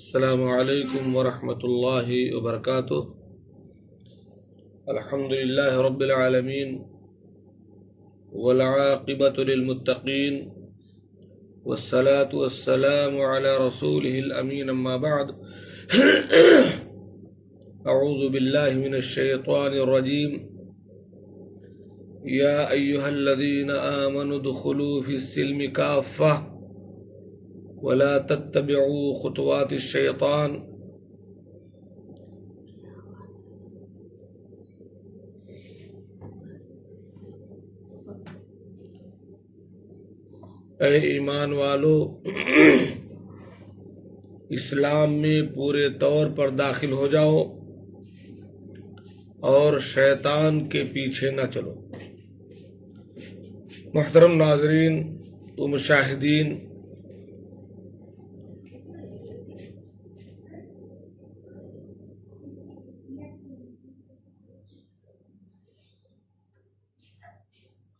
السلام علیکم ورحمۃ اللہ وبرکاتہ۔ الحمد للہ رب العالمین والعاقبۃ للمتقین والصلاة والسلام علی رسولہ الامین، اما بعد اعوذ باللہ من الشیطان الرجیم۔ یا ایہا الذین آمنوا ادخلوا فی السلم کافہ ولا تتبعوا خطوات الشیطان۔ اے ایمان والو، اسلام میں پورے طور پر داخل ہو جاؤ اور شیطان کے پیچھے نہ چلو۔ محترم ناظرین و مشاہدین،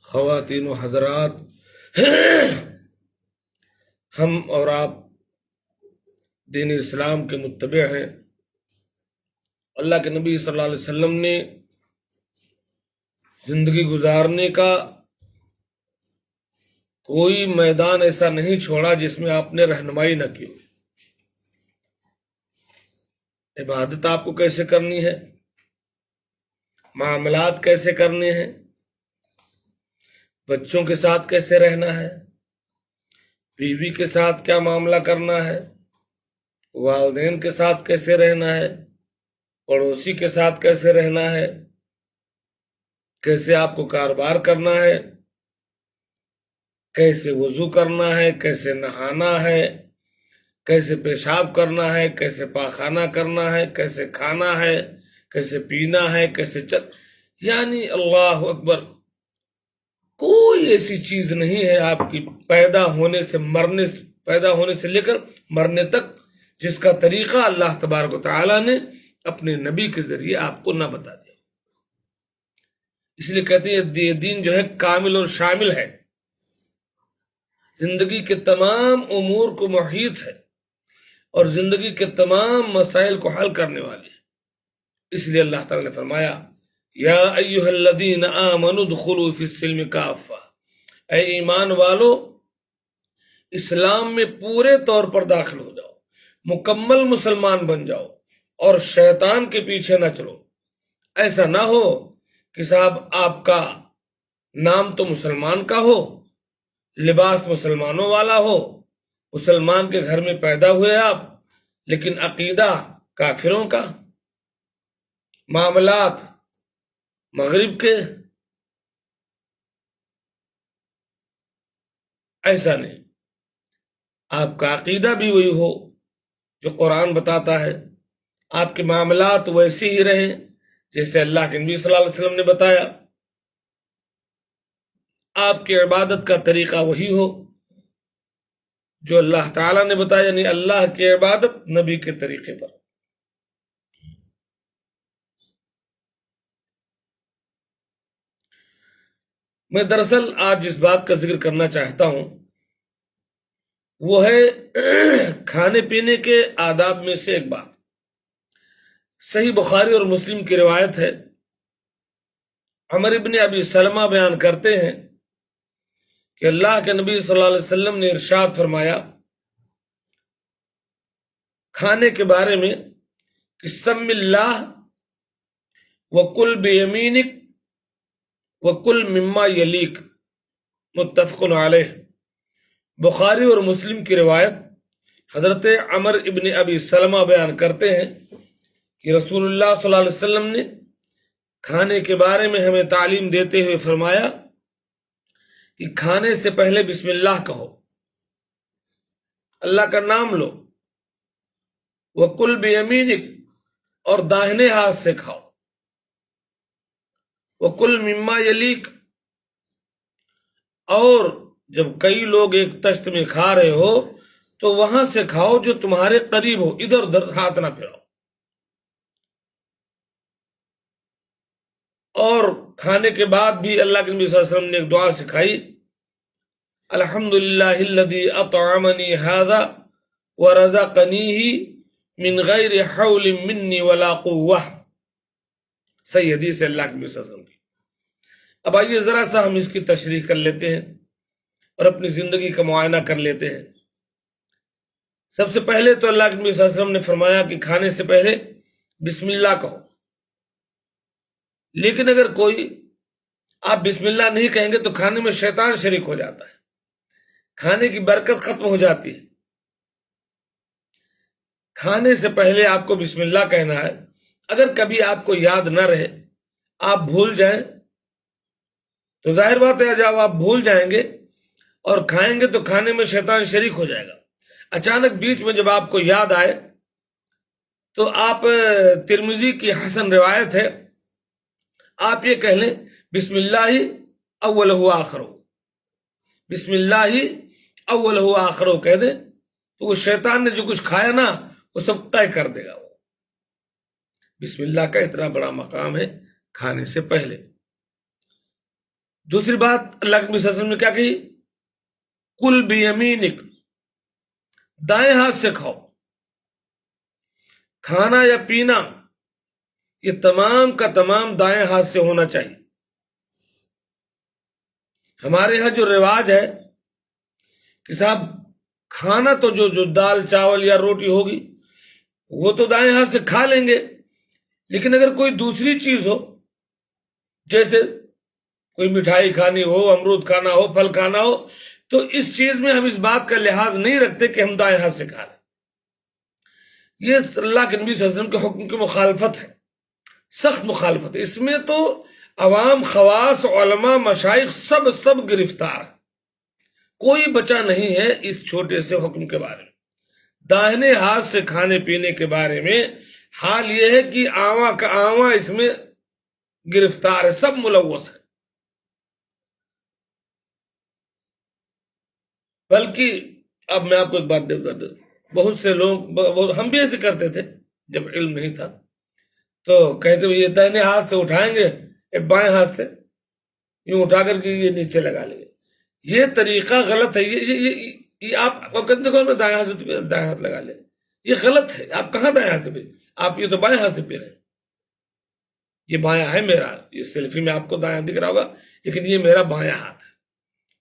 خواتین و حضرات، ہم اور آپ دین اسلام کے متبع ہیں۔ اللہ کے نبی صلی اللہ علیہ وسلم نے زندگی گزارنے کا کوئی میدان ایسا نہیں چھوڑا جس میں آپ نے رہنمائی نہ کی۔ عبادت آپ کو کیسے کرنی ہے، معاملات کیسے کرنے ہیں، بچوں کے ساتھ کیسے رہنا ہے، بیوی کے ساتھ کیا معاملہ کرنا ہے، والدین کے ساتھ کیسے رہنا ہے، پڑوسی کے ساتھ کیسے رہنا ہے، کیسے آپ کو کاروبار کرنا ہے، کیسے وضو کرنا ہے، کیسے نہانا ہے، کیسے پیشاب کرنا ہے، کیسے پاخانہ کرنا ہے، کیسے کھانا ہے، کیسے پینا ہے، کیسے یعنی اللہ اکبر، کوئی ایسی چیز نہیں ہے آپ کی پیدا ہونے سے لے کر مرنے تک جس کا طریقہ اللہ تبارک و تعالیٰ نے اپنے نبی کے ذریعے آپ کو نہ بتا دیا۔ اس لیے کہتے ہیں یہ دین جو ہے کامل اور شامل ہے، زندگی کے تمام امور کو محیط ہے اور زندگی کے تمام مسائل کو حل کرنے والی ہے۔ اس لیے اللہ تعالیٰ نے فرمایا یا ایہا الذین آمنوا ادخلوا فی السلم کافہ، اے ایمان والو، اسلام میں پورے طور پر داخل ہو جاؤ، مکمل مسلمان بن جاؤ اور شیطان کے پیچھے نہ چلو۔ ایسا نہ ہو کہ صاحب آپ کا نام تو مسلمان کا ہو، لباس مسلمانوں والا ہو، مسلمان کے گھر میں پیدا ہوئے آپ، لیکن عقیدہ کافروں کا، معاملات مغرب کے، ایسا نہیں۔ آپ کا عقیدہ بھی وہی ہو جو قرآن بتاتا ہے، آپ کے معاملات ویسے ہی رہیں جیسے اللہ کے نبی صلی اللہ علیہ وسلم نے بتایا، آپ کی عبادت کا طریقہ وہی ہو جو اللہ تعالیٰ نے بتایا، یعنی اللہ کی عبادت نبی کے طریقے پر۔ میں دراصل آج جس بات کا ذکر کرنا چاہتا ہوں وہ ہے کھانے پینے کے آداب میں سے ایک بات۔ صحیح بخاری اور مسلم کی روایت ہے، عمر بن ابی سلمہ بیان کرتے ہیں کہ اللہ کے نبی صلی اللہ علیہ وسلم نے ارشاد فرمایا کھانے کے بارے میں کہ سم اللہ وکل بیمینک وکل مما یلیک، متفق علیہ۔ بخاری اور مسلم کی روایت، حضرت عمر ابن ابی سلمہ بیان کرتے ہیں کہ رسول اللہ صلی اللہ علیہ وسلم نے کھانے کے بارے میں ہمیں تعلیم دیتے ہوئے فرمایا کہ کھانے سے پہلے بسم اللہ کہو، اللہ کا نام لو، وَكُلْ بِيَمِينِكَ اور داہنے ہاتھ سے کھاؤ، وَكُلْ مِمَّا يَلِيكَ اور جب کئی لوگ ایک تشت میں کھا رہے ہو تو وہاں سے کھاؤ جو تمہارے قریب ہو، ادھر ادھر ہاتھ نہ پھیراؤ۔ اور کھانے کے بعد بھی اللہ کے نبی صلی اللہ علیہ وسلم نے ایک دعا سکھائی، الحمدللہ الذی اطعمنی ھذا ورزقنیہ من غیر حول منی ولا قوہ، صحیح حدیث ہے اللہ کے نبی صلی اللہ علیہ وسلم کی۔ اب آئیے ذرا سا ہم اس کی تشریح کر لیتے ہیں اور اپنی زندگی کا معائنہ کر لیتے ہیں۔ سب سے پہلے تو اللہ کے نبی صلی اللہ علیہ وسلم نے فرمایا کہ کھانے سے پہلے بسم اللہ کہو، لیکن اگر کوئی آپ بسم اللہ نہیں کہیں گے تو کھانے میں شیطان شریک ہو جاتا ہے، کھانے کی برکت ختم ہو جاتی ہے۔ کھانے سے پہلے آپ کو بسم اللہ کہنا ہے۔ اگر کبھی آپ کو یاد نہ رہے، آپ بھول جائیں، تو ظاہر بات ہے جب آپ بھول جائیں گے اور کھائیں گے تو کھانے میں شیطان شریک ہو جائے گا۔ اچانک بیچ میں جب آپ کو یاد آئے تو آپ، ترمذی کی حسن روایت ہے، آپ یہ کہہ لیں بسم اللہ اول ہوا آخر ہو، بسم اللہ اول ہوا آخر ہو کہہ دیں تو وہ شیطان نے جو کچھ کھایا نا وہ سب طے کر دے گا۔ وہ بسم اللہ کا اتنا بڑا مقام ہے کھانے سے پہلے۔ دوسری بات اللہ کے نبی صلی اللہ علیہ وسلم نے کیا کہی؟ کل بیمینک، دائیں ہاتھ سے کھاؤ۔ کھانا یا پینا یہ تمام کا تمام دائیں ہاتھ سے ہونا چاہیے۔ ہمارے ہاں جو رواج ہے کہ صاحب کھانا تو جو دال چاول یا روٹی ہوگی وہ تو دائیں ہاتھ سے کھا لیں گے، لیکن اگر کوئی دوسری چیز ہو، جیسے کوئی مٹھائی کھانی ہو، امرود کھانا ہو، پھل کھانا ہو، تو اس چیز میں ہم اس بات کا لحاظ نہیں رکھتے کہ ہم دائیں ہاتھ سے کھا لیں۔ یہ اللہ کے نبی صلی اللہ علیہ وسلم کے حکم کی مخالفت ہے، سخت مخالفت ہے۔ اس میں تو عوام، خواص، علماء، مشائخ سب گرفتار ہیں، کوئی بچا نہیں ہے اس چھوٹے سے حکم کے بارے میں۔ داہنے ہاتھ سے کھانے پینے کے بارے میں حال یہ ہے کہ آواں کا آواں اس میں گرفتار ہے، سب ملوث ہے۔ بلکہ اب میں آپ کو ایک بات بتا دوں، بہت سے لوگ، ہم بھی ایسے کرتے تھے جب علم نہیں تھا، تو کہتے ہوئے یہ داہنے ہاتھ سے اٹھائیں گے، بائیں ہاتھ سے یوں اٹھا کر کے یہ نیچے لگا لیں گے۔ یہ طریقہ غلط ہے۔ یہ آپ دیکھو میں دائیں ہاتھ سے دائیں ہاتھ لگا لیں، یہ غلط ہے۔ آپ کہاں دائیں ہاتھ سے پی؟ آپ یہ تو بائیں ہاتھ سے پی رہے ہیں۔ یہ بایاں ہے میرا، یہ سیلفی میں آپ کو دایاں دکھ رہا ہوگا، لیکن یہ میرا بایاں ہاتھ ہے۔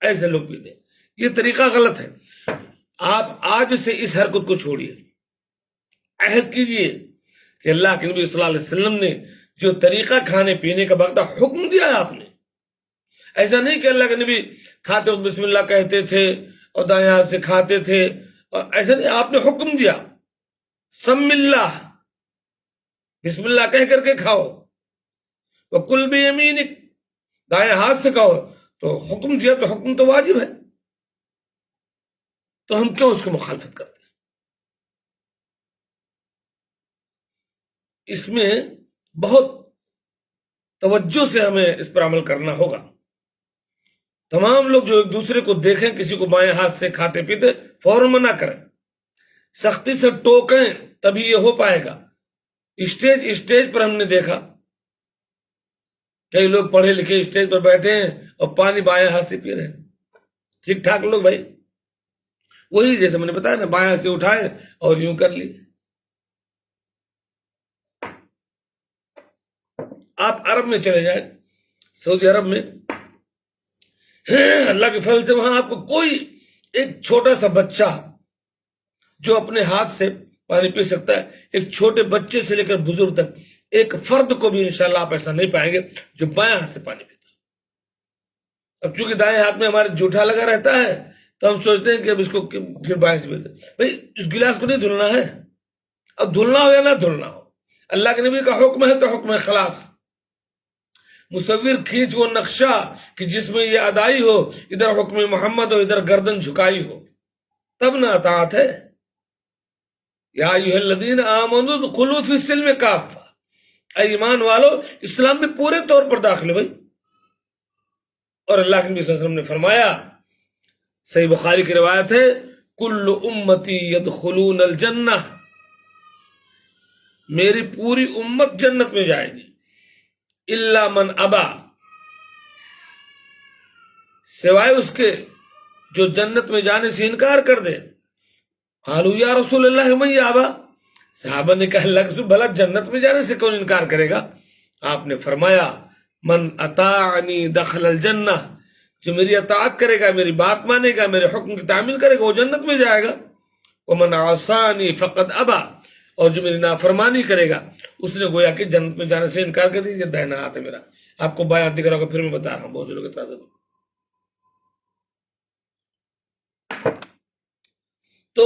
ایسے لوگ پیتے ہیں، یہ طریقہ غلط ہے۔ آپ آج سے اس حرکت کو چھوڑیے، عہد کیجئے کہ اللہ کے نبی صلی اللہ علیہ وسلم نے جو طریقہ کھانے پینے کا باقاعدہ حکم دیا ہے، آپ نے ایسا نہیں کہ اللہ کے نبی کھاتے وقت بسم اللہ کہتے تھے اور دائیں ہاتھ سے کھاتے تھے، اور ایسا نہیں، آپ نے حکم دیا سم اللہ، بسم اللہ کہہ کر کے کھاؤ، وَكُلْ بِيَمِينِكَ، دائیں ہاتھ سے کھاؤ۔ تو حکم دیا تو حکم تو واجب ہے، تو ہم کیوں اس کی مخالفت کرتے ہیں؟ اس میں بہت توجہ سے ہمیں اس پر عمل کرنا ہوگا۔ تمام لوگ جو ایک دوسرے کو دیکھیں کسی کو بائیں ہاتھ سے کھاتے پیتے، فوراً منع کریں، سختی سے ٹوکیں، تبھی یہ ہو پائے گا۔ اسٹیج پر ہم نے دیکھا کئی لوگ پڑھے لکھے اسٹیج پر بیٹھے ہیں اور پانی بائیں ہاتھ سے پی رہے ہیں، ٹھیک ٹھاک لوگ بھائی، وہی جیسے میں نے بتایا نا، بائیں ہاتھ سے اٹھائے اور یوں کر لی۔ آپ عرب میں چلے جائیں، سعودی عرب میں، اللہ کے فضل سے وہاں آپ کو کوئی ایک چھوٹا سا بچہ جو اپنے ہاتھ سے پانی پی سکتا ہے، ایک چھوٹے بچے سے لے کر بزرگ تک ایک فرد کو بھی انشاءاللہ آپ ایسا نہیں پائیں گے جو بائیں ہاتھ سے پانی پیتا۔ اب چونکہ دائیں ہاتھ میں ہمارے جھوٹا لگا رہتا ہے تو ہم سوچتے ہیں کہ اب اس کو پھر بائیں سے پیتے، بھائی اس گلاس کو نہیں دھلنا ہے، اب دھلنا ہو یا نہ دھلنا ہو، اللہ کے نبی کا حکم ہے تو حکم ہے خلاص۔ مصور کھینچ وہ نقشہ کہ جس میں یہ ادائی ہو، ادھر حکم محمد ہو ادھر گردن جھکائی ہو، تب نہ اطاعت ہے۔ یا ایھا الذین آمنوا ادخلوا فی السلم کافہ، اے ایمان والو اسلام میں پورے طور پر داخل ہو بھائی۔ اور اللہ کے نبی صلی اللہ علیہ وسلم نے فرمایا، صحیح بخاری کی روایت ہے، کل امتی یدخلون الجنہ، میری پوری امت جنت میں جائے گی، الا من ابا، سوائے اس کے جو جنت میں جانے سے انکار کر دے۔ قالوا یا رسول اللہ من یابا، صحابہ نے کہا اللہ کے رسول بھلا جنت میں جانے سے کون انکار کرے گا؟ آپ نے فرمایا من اطاعنی دخل الجنہ، جو میری اطاعت کرے گا، میری بات مانے گا، میرے حکم کی تعمیل کرے گا، وہ جنت میں جائے گا۔ ومن عصانی فقد ابا، اور جو میری نافرمانی کرے گا اس نے گویا کہ جنت میں جانے سے انکار کر دیا۔ دہنا ہاتھ ہے میرا، آپ کو بایات دکھ رہا ہوگا، پھر میں بتا رہا ہوں، بہت سے لوگ اعتراض ہوتے۔ تو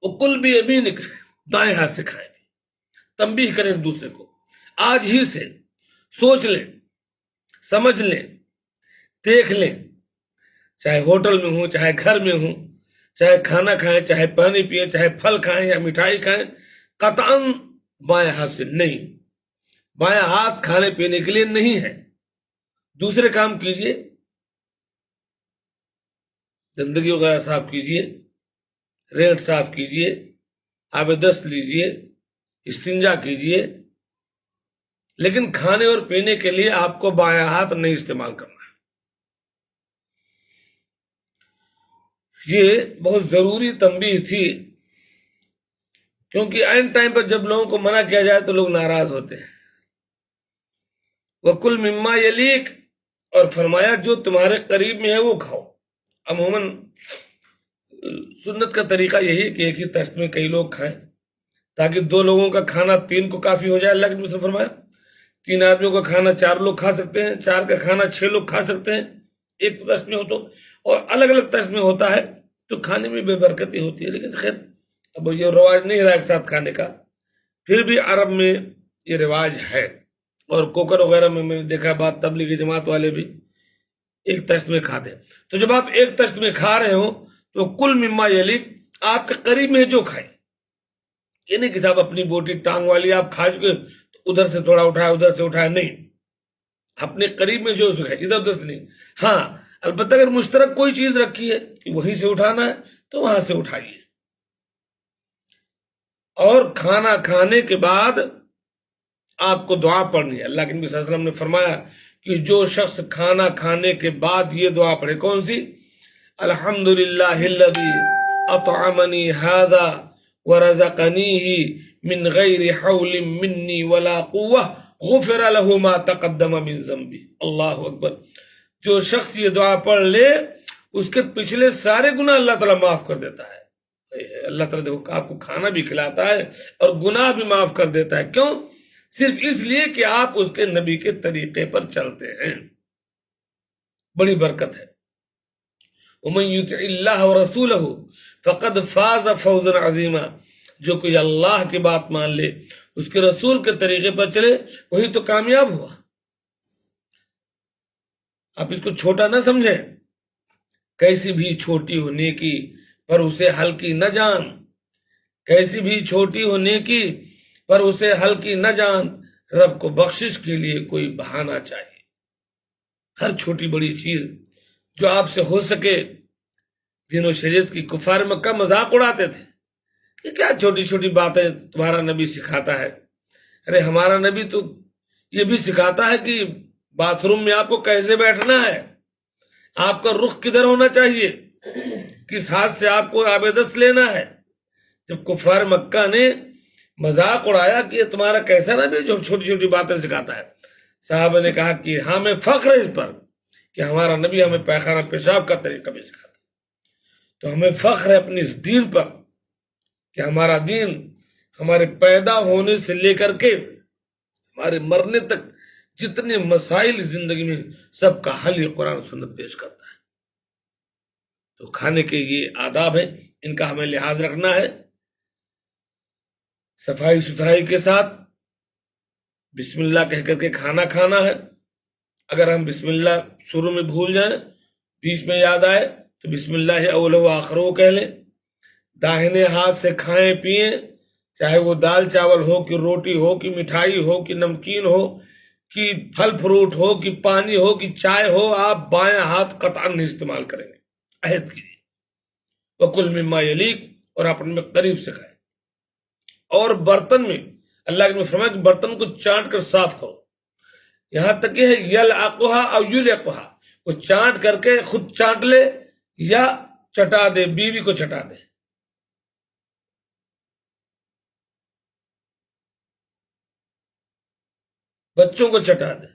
وکل بھی یمینک، دائیں ہاتھ سے کھائیں، تنبیہ کریں ایک دوسرے کو، آج ہی سے سوچ لیں، سمجھ لیں، دیکھ لیں، چاہے ہوٹل میں ہوں، چاہے گھر میں ہوں، چاہے کھانا کھائیں، چاہے پانی پئیں، چاہے پھل کھائیں یا مٹھائی کھائیں، قطعاً بائیں ہاتھ سے نہیں۔ بائیں ہاتھ کھانے پینے کے لیے نہیں ہے۔ دوسرے کام کیجئے، زندگی وغیرہ صاف کیجئے، ریٹ صاف کیجئے، آب دست لیجئے، استنجا کیجئے، لیکن کھانے اور پینے کے لیے آپ کو بائیں ہاتھ نہیں استعمال کرنا ہے۔ یہ بہت ضروری تنبیہ تھی، کیونکہ اینڈ ٹائم پر جب لوگوں کو منع کیا جائے تو لوگ ناراض ہوتے ہیں۔ وَكُلْ مِمَّا يَلِيكَ، اور فرمایا جو تمہارے قریب میں ہے وہ کھاؤ۔ عموماً سنت کا طریقہ یہی ہے کہ ایک ہی طشت میں کئی لوگ کھائیں، تاکہ 2 لوگوں کا کھانا 3 کو کافی ہو جائے۔ اللہ کے نبی نے فرمایا 3 آدمیوں کا کھانا 4 لوگ کھا سکتے ہیں، 4 کا کھانا 6 لوگ کھا سکتے ہیں، ایک طشت میں ہو تو، اور الگ الگ طشت میں ہوتا ہے تو کھانے میں بے برکتی ہوتی ہے۔ لیکن خیر اب یہ رواج نہیں رہا ایک ساتھ کھانے کا، پھر بھی عرب میں یہ رواج ہے، اور کوکر وغیرہ میں نے دیکھا بات تبلیغی جماعت والے بھی ایک طشت میں کھاتے ہیں۔ تو جب آپ ایک طشت میں کھا رہے ہو تو کل مما یلیک، آپ کے قریب میں جو کھائیں، یہ نہیں کہ صاحب اپنی بوٹی ٹانگ والی آپ کھا چکے ادھر سے تھوڑا اٹھایا ادھر سے اٹھایا، نہیں، اپنے قریب میں جو ہے ادھر ادھر سے نہیں۔ ہاں البتہ اگر مشترک کوئی چیز رکھی ہے کہ وہیں سے اٹھانا ہے تو وہاں سے اٹھائیے۔ اور کھانا کھانے کے بعد آپ کو دعا پڑھنی ہے۔ اللہ کے نبی صلی اللہ علیہ وسلم نے فرمایا کہ جو شخص کھانا کھانے کے بعد یہ دعا پڑھے، کون سی؟ الحمدللہ الذی اطعمنی ھذا ورزقنیہ من غیر حول منی ولا قوہ غفر له ما تقدم من ذنبی۔ اللہ اکبر۔ جو شخص یہ دعا پڑھ لے اس کے پچھلے سارے گناہ اللہ تعالیٰ معاف کر دیتا ہے۔ اللہ تعالیٰ دیکھو آپ کو کھانا بھی کھلاتا ہے اور گناہ بھی معاف کر دیتا ہے۔ کیوں؟ صرف اس لیے کہ آپ اس کے نبی کے طریقے پر چلتے ہیں۔ بڑی برکت ہے۔ وَمَن يُطِعِ اللَّهَ وَرَسُولَهُ فَقَدْ فَازَ فَوْزًا عَظِيمًا، جو کوئی اللہ کی بات مان لے، اس کے رسول کے طریقے پر چلے، وہی تو کامیاب ہوا۔ آپ اس کو چھوٹا نہ سمجھیں، کیسی بھی چھوٹی ہو نیکی پر اسے ہلکی نہ جان، کیسی بھی چھوٹی ہو نیکی پر اسے ہلکی نہ جان، رب کو بخشش کے لیے کوئی بہانہ چاہیے۔ ہر چھوٹی بڑی چیز جو آپ سے ہو سکے، دین و شریعت کی کفار مکہ مذاق اڑاتے تھے کہ کیا چھوٹی چھوٹی باتیں تمہارا نبی سکھاتا ہے۔ ارے ہمارا نبی تو یہ بھی سکھاتا ہے کہ باتھ روم میں آپ کو کیسے بیٹھنا ہے، آپ کا رخ کدھر ہونا چاہیے، کس ہاتھ سے آپ کو آب دست لینا ہے۔ جب کفار مکہ نے مذاق اڑایا کہ یہ تمہارا کیسا نبی جو چھوٹی چھوٹی باتیں سکھاتا ہے، صحابہ نے کہا کہ ہمیں فخر ہے اس پر کہ ہمارا نبی ہمیں پیخانہ پیشاب کا طریقہ بھی سکھاتا ہے۔ تو ہمیں فخر ہے اپنی اس دین پر کہ ہمارا دین ہمارے پیدا ہونے سے لے کر کے ہمارے مرنے تک جتنے مسائل زندگی میں سب کا حل یہ قرآن و سنت پیش کرتا ہے۔ تو کھانے کے یہ آداب ہیں، ان کا ہمیں لحاظ رکھنا ہے، صفائی ستھرائی کے ساتھ بسم اللہ کہہ کر کے کھانا کھانا ہے۔ اگر ہم بسم اللہ شروع میں بھول جائیں، بیچ میں یاد آئے تو بسم اللہ اول و آخر وہ کہہ لیں۔ داہنے ہاتھ سے کھائیں پیئیں، چاہے وہ دال چاول ہو کہ روٹی ہو کہ مٹھائی ہو کہ نمکین ہو کہ پھل فروٹ ہو کہ پانی ہو کہ چائے ہو، آپ بائیں ہاتھ قطعاً نہیں استعمال کریں گے، عہد کیجیے۔ وَكُلْ مِمَّا يَلِيكَ، اور آپ ان میں قریب سے کھائیں۔ اور برتن میں اللہ نے فرمایا کہ برتن کو چانٹ کر صاف کرو، یہاں تک کہ ہے یلعقھا او یلعقھا، وہ چانٹ کر کے خود چانٹ لے یا چٹا دے، بیوی کو چٹا دے۔ بچوں کو چٹا دیں.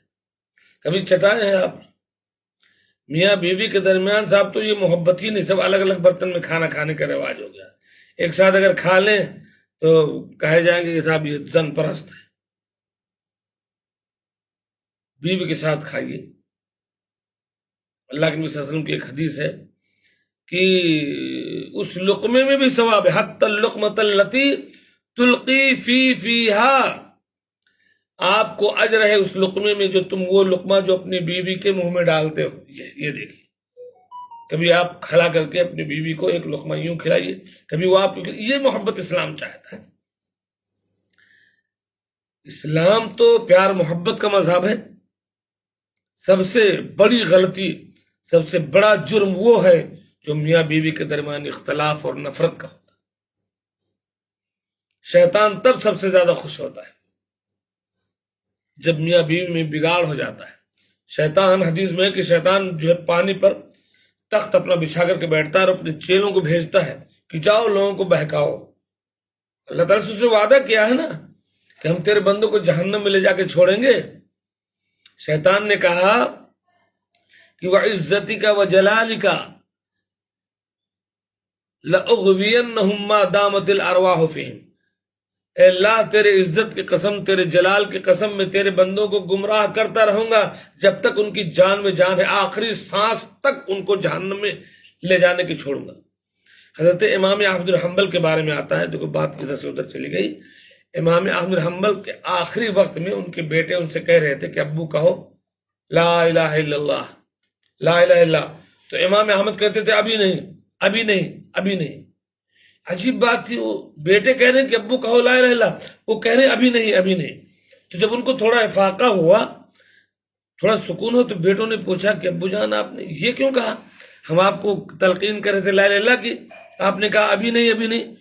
کبھی چٹائے ہیں آپ؟ میاں بیوی کے درمیان صاحب تو یہ محبت ہی نہیں، سب الگ الگ برتن میں کھانا کھانے کا رواج ہو گیا. ایک ساتھ اگر کھا لیں تو کہے جائیں گے کہ صاحب یہ زن پرست ہے. بیوی کے ساتھ کھائیے. اللہ کے نبی صلی اللہ علیہ وسلم کی ایک حدیث ہے کہ اس لقمے میں بھی ثواب ہے. حتی اللقمۃ التی تلقی فیہا، آپ کو اجر ہے اس لقمے میں جو تم وہ لقمہ جو اپنی بیوی کے منہ میں ڈالتے ہو. یہ دیکھیے، کبھی آپ کھلا کر کے اپنی بیوی کو ایک لقمہ یوں کھلائیے، کبھی وہ آپ کو. یہ محبت اسلام چاہتا ہے. اسلام تو پیار محبت کا مذہب ہے. سب سے بڑی غلطی، سب سے بڑا جرم وہ ہے جو میاں بیوی کے درمیان اختلاف اور نفرت کا ہوتا ہے. شیطان تب سب سے زیادہ خوش ہوتا ہے جب میاں بیوی میں بگاڑ ہو جاتا ہے. شیطان، حدیث میں ہے کہ شیطان جو ہے پانی پر تخت اپنا بچھا کر کے بیٹھتا ہے اور اپنے چیلوں کو بھیجتا ہے کہ جاؤ لوگوں کو بہکاؤ. اللہ تعالیٰ سے اس نے وعدہ کیا ہے نا کہ ہم تیرے بندوں کو جہنم میں لے جا کے چھوڑیں گے. شیطان نے کہا کہ وَعِزَّتِكَ وَجَلَالِكَ لَأُغْوِيَنَّهُمْ مَا دَامَتِ الْأَرْوَاحُ فِيهِمْ. اے اللہ، تیرے عزت کی قسم، تیرے جلال کی قسم، میں تیرے بندوں کو گمراہ کرتا رہوں گا جب تک ان کی جان میں جان ہے. آخری سانس تک ان کو جہنم میں لے جانے کی چھوڑوں گا. حضرت امام احمد بن حنبل کے بارے میں آتا ہے، دیکھو بات ادھر سے ادھر چلی گئی. امام احمد بن حنبل کے آخری وقت میں ان کے بیٹے ان سے کہہ رہے تھے کہ ابو کہو لا الہ الا اللہ، لا الہ الا اللہ. تو امام احمد کہتے تھے ابھی نہیں، ابھی نہیں، ابھی نہیں. عجیب بات تھی، وہ بیٹے کہہ رہے ہیں کہ ابو کہو لا الہ الا اللہ، وہ کہہ رہے ہیں ابھی نہیں، ابھی نہیں. تو جب ان کو تھوڑا افاقہ ہوا، تھوڑا سکون ہو، تو بیٹوں نے پوچھا کہ ابو جان آپ نے یہ کیوں کہا؟ ہم آپ کو تلقین کر رہے تھے لا الہ الا اللہ کی، آپ نے کہا ابھی نہیں، ابھی نہیں.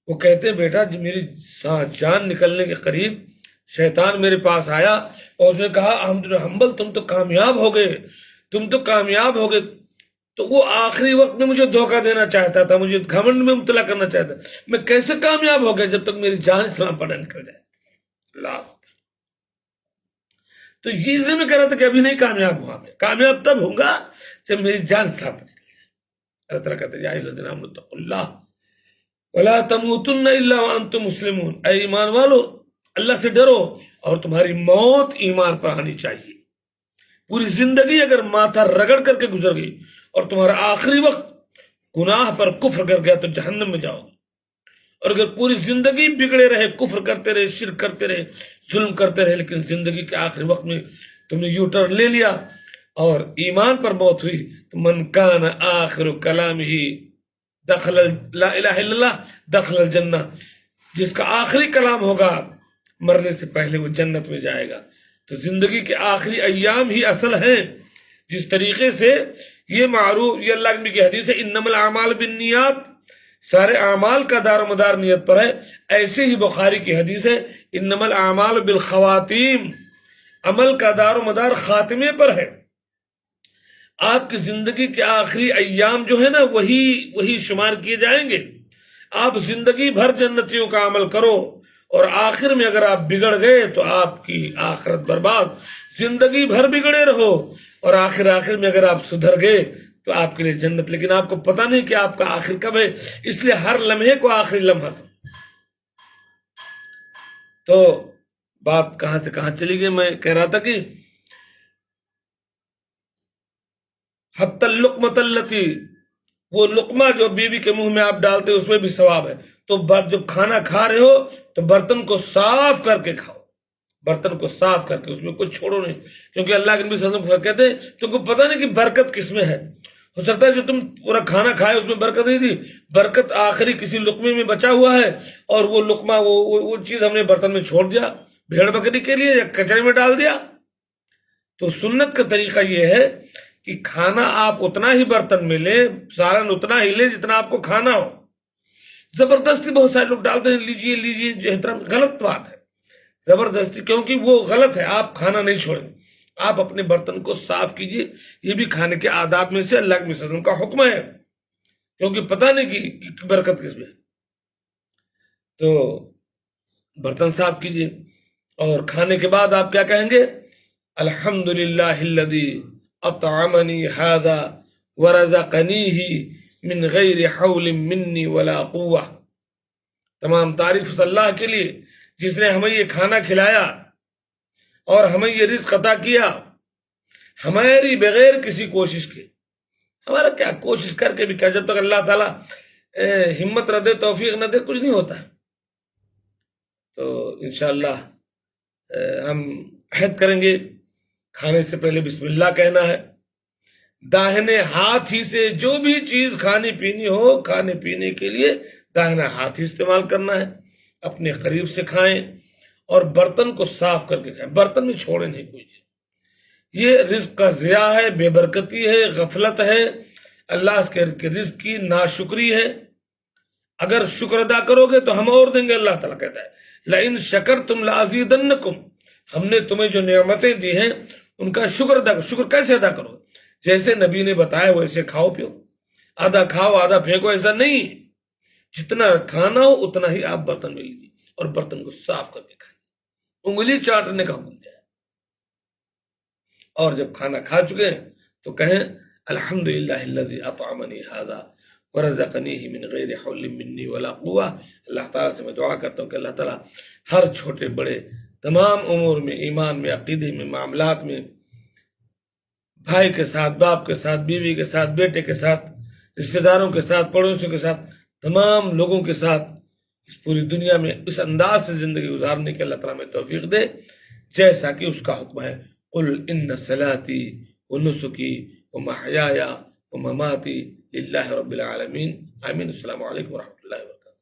وہ کہتے ہیں بیٹا جب میری جان نکلنے کے قریب شیطان میرے پاس آیا اور اس نے کہا احمد بن حنبل تم تو کامیاب ہو گئے، تم تو کامیاب ہو گئے. تو وہ آخری وقت میں مجھے دھوکہ دینا چاہتا تھا، مجھے گھمنڈ میں مبتلا کرنا چاہتا. میں کیسے کامیاب ہو گیا جب تک میری جان اسلام پر نہ نکل جائے. اللہ. تو یہ میں کہہ رہا تھا کہ ابھی نہیں کامیاب ہوا، میں کامیاب تب ہوں گا جب میری جان اسلام پر نکل جائے. اللہ تعالیٰ کہتے ہیں یا ایھا الذین آمنوا اتقوا اللہ ولا تموتن الا وانتم مسلمون. اے ایمان والو، اللہ سے ڈرو اور تمہاری موت ایمان پر آنی چاہیے. پوری زندگی اگر ماتھا رگڑ کر کے گزر گئی اور تمہارا آخری وقت گناہ پر کفر کر گیا تو جہنم میں جاؤ گے. اور اگر پوری زندگی بگڑے رہے، کفر کرتے رہے، شرک کرتے رہے، ظلم کرتے رہے، لیکن زندگی کے آخری وقت میں تم نے یو ٹرن لے لیا اور ایمان پر موت ہوئی، تو من کان آخر کلام ہی دخل لا الہ الا اللہ دخل الجنہ، جس کا آخری کلام ہوگا مرنے سے پہلے وہ جنت میں جائے گا. تو زندگی کے آخری ایام ہی اصل ہیں. جس طریقے سے یہ معروف، یہ اللہ کی حدیث ہے انما الاعمال بالنیات، سارے اعمال کا دار و مدار نیت پر ہے. ایسے ہی بخاری کی حدیث ہے انما الاعمال بالخواتیم، عمل کا دار و مدار خاتمے پر ہے. آپ کی زندگی کے آخری ایام جو ہے نا وہی شمار کیے جائیں گے. آپ زندگی بھر جنتیوں کا عمل کرو اور آخر میں اگر آپ بگڑ گئے تو آپ کی آخرت برباد. زندگی بھر بگڑے رہو اور آخر میں اگر آپ سدھر گئے تو آپ کے لیے جنت. لیکن آپ کو پتہ نہیں کہ آپ کا آخر کب ہے، اس لیے ہر لمحے کو آخری لمحہ سمجھو. تو بات کہاں سے کہاں چلی گئی؟ میں کہہ رہا تھا کہ حتی اللقمۃ التی، وہ لقمہ جو بیوی کے منہ میں آپ ڈالتے اس میں بھی ثواب ہے. تو جب کھانا کھا رہے ہو تو برتن کو صاف کر کے کھاؤ، برتن کو صاف کر کے، اس میں کچھ چھوڑو نہیں. کیونکہ اللہ کے نبی صلی اللہ علیہ وسلم کہتے ہیں تم کو پتہ نہیں کہ برکت کس میں ہے. ہو سکتا ہے جو تم پورا کھانا کھائے اس میں برکت نہیں تھی، برکت آخری کسی لقمے میں بچا ہوا ہے اور وہ لقمہ وہ چیز ہم نے برتن میں چھوڑ دیا بھیڑ بکری کے لیے یا کچرے میں ڈال دیا. تو سنت کا طریقہ یہ ہے کہ کھانا آپ اتنا ہی برتن میں لیں، سالن اتنا ہی لیں جتنا آپ کو کھانا ہو. زبردستی بہت سارے لوگ ڈالتے ہیں لیجیے لیجیے، جو احترام، غلط بات ہے زبردستی، کیونکہ وہ غلط ہے. آپ کھانا نہیں چھوڑیں، آپ اپنے برتن کو صاف کیجیے. یہ بھی کھانے کے آداب میں سے اللہ کے وسلم کا حکم ہے، کیونکہ پتہ نہیں کہ برکت کس میں ہے. تو برتن صاف کیجیے. اور کھانے کے بعد آپ کیا کہیں گے؟ الحمدللہ الذی اطعمنی ھذا ورزقنیہ من غیر حول منی ولا قوہ، تمام تعریف اس اللہ کے لیے جس نے ہمیں یہ کھانا کھلایا اور ہمیں یہ رزق عطا کیا ہماری بغیر کسی کوشش کے۔ ہمارا کیا کوشش کر کے بھی کیا، جب تک اللہ تعالیٰ ہمت نہ دے، توفیق نہ دے، کچھ نہیں ہوتا۔ تو انشاءاللہ ہم عہد کریں گے کھانے سے پہلے بسم اللہ کہنا ہے، داہنے ہاتھ ہی سے جو بھی چیز کھانی پینی ہو، کھانے پینے کے لیے داہنا ہاتھ ہی استعمال کرنا ہے، اپنے قریب سے کھائیں اور برتن کو صاف کر کے کھائیں، برتن میں چھوڑیں نہیں کوئی چیز۔ یہ رزق کا ضیاع ہے، بے برکتی ہے، غفلت ہے، اللہ کے رزق کی ناشکری ہے۔ اگر شکر ادا کرو گے تو ہم اور دیں گے، اللہ تعالیٰ کہتا ہے لَإِن شَكَرْتُمْ لَأَزِيدَنَّكُمْ، ہم نے تمہیں جو نعمتیں دی ہیں ان کا شکر ادا کرو۔ شکر کیسے ادا کرو؟ جیسے نبی نے بتایا ویسے کھاؤ پیو، آدھا کھاؤ آدھا پھینکو، ایسا نہیں، جتنا کھانا ہو اتنا ہی آپ برتن میں لیجیے اور برتن کو صاف کر کے کھائیں، انگلی چاٹنے کا حکم دیا ہے۔ اور جب کھانا کھا چکے ہیں تو کہیں الحمدللہ الذی اطعمنی ھذا ورزقنیہ من غیر حول منی ولا قوہ۔ اللہ تعالیٰ سے میں دعا کرتا ہوں کہ اللہ تعالیٰ ہر چھوٹے بڑے تمام امور میں، ایمان میں، عقیدے میں، معاملات میں، بھائی کے ساتھ، باپ کے ساتھ، بیوی کے ساتھ، بیٹے کے ساتھ، رشتہ داروں کے ساتھ، پڑوسیوں کے ساتھ، تمام لوگوں کے ساتھ اس پوری دنیا میں اس انداز سے زندگی گزارنے کے اللہ تعالیٰ میں توفیق دے جیسا کہ اس کا حکم ہے۔ قل ان صلاتی ونسکی ومحیای ومماتی للہ رب العالمین، آمین۔ السلام علیکم ورحمۃ اللہ وبرکاتہ۔